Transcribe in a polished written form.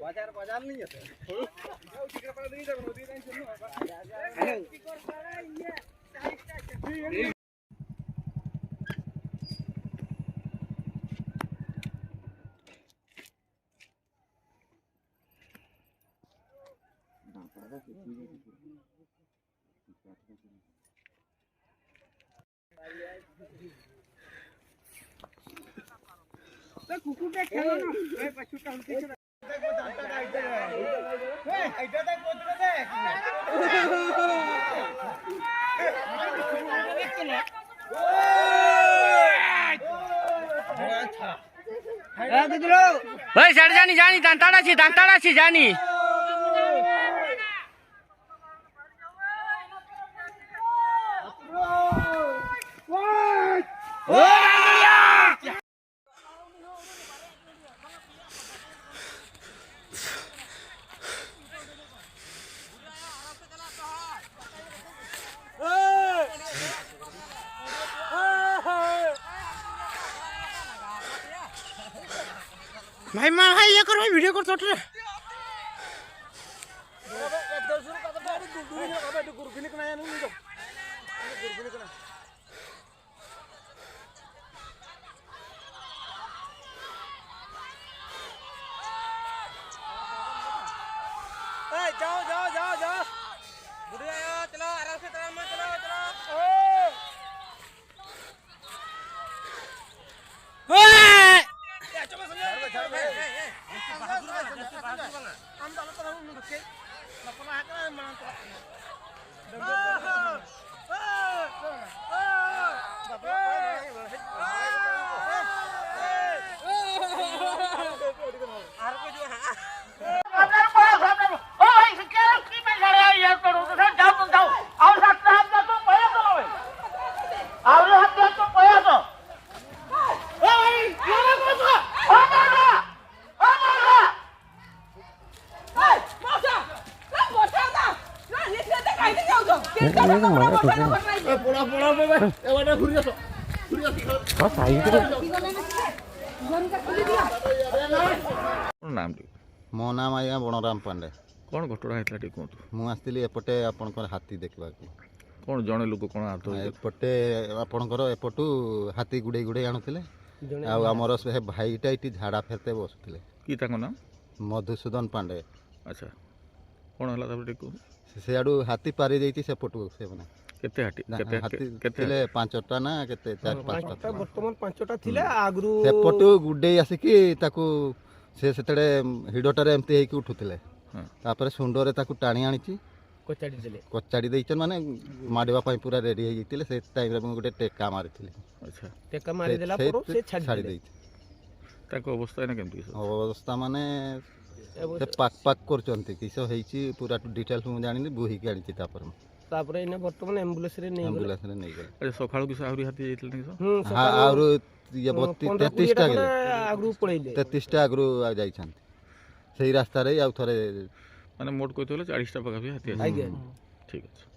बाजार बाजार नहीं है कुकुर के खेलो ना ए पशु का हम पीछे देखो दांता डालते हैं ए इधर तक पहुंच रहे ओए सड़ जानी जानी दांताड़ा छी जानी भाई मां भाई ये कर भाई वीडियो कर छोटे जाओ जाओ जाओ जाओ बुढ़िया चलो आराम से चलो चलो मो नाम आज्ञा बणराम पांडे। कौन घटना होता कहतु मु आसती एपटे आपणकर हाथी देखा कौन जड़े लोक कौन हाथ एपटे आपणकर एपटू हाथी गुड़े गुड़े आणुले आमर से भाईटा ये झाड़ा फेरते बसुले कि नाम मधुसूदन पांडे। अच्छा कौन है सियाड़ू हाथी पारी जाइए सेपटू से मैंने केते हाथी पांचटा ना केते चार पांचटा वर्तमान पांचटा थिले आगरू सेपटू गुड्डे आसिकी ताकू से सेतडे हिडोटारे एमती हेकि उठुतिले तापर सुंडरे ताकू टाणी आनिची कचाड़ी देइचन माने माडवा पई पूरा रेडी हे गइतिले से टाइम रे गोटे टेका मारिथिले। अच्छा टेका मारि देला पर से छाड़ी देइ ताको अवस्था ना केमती अवस्था माने से पाक पाक करचंती किसो हेइची पूरा डिटेल्स मु जानिनी बुही के आनिची तापर इना वर्तमान एम्बुलेंस रे नै गले अरे सखाळु किस आउरी हाथी जाइतले नि हां आउर ये 33 टा गेले आगरू पळैले 33 टा आगरू जाई छांती सेही रास्ता रे आउ थरे माने मोट कोइतले 40 टा पका भी हाथी आगे ठीक है।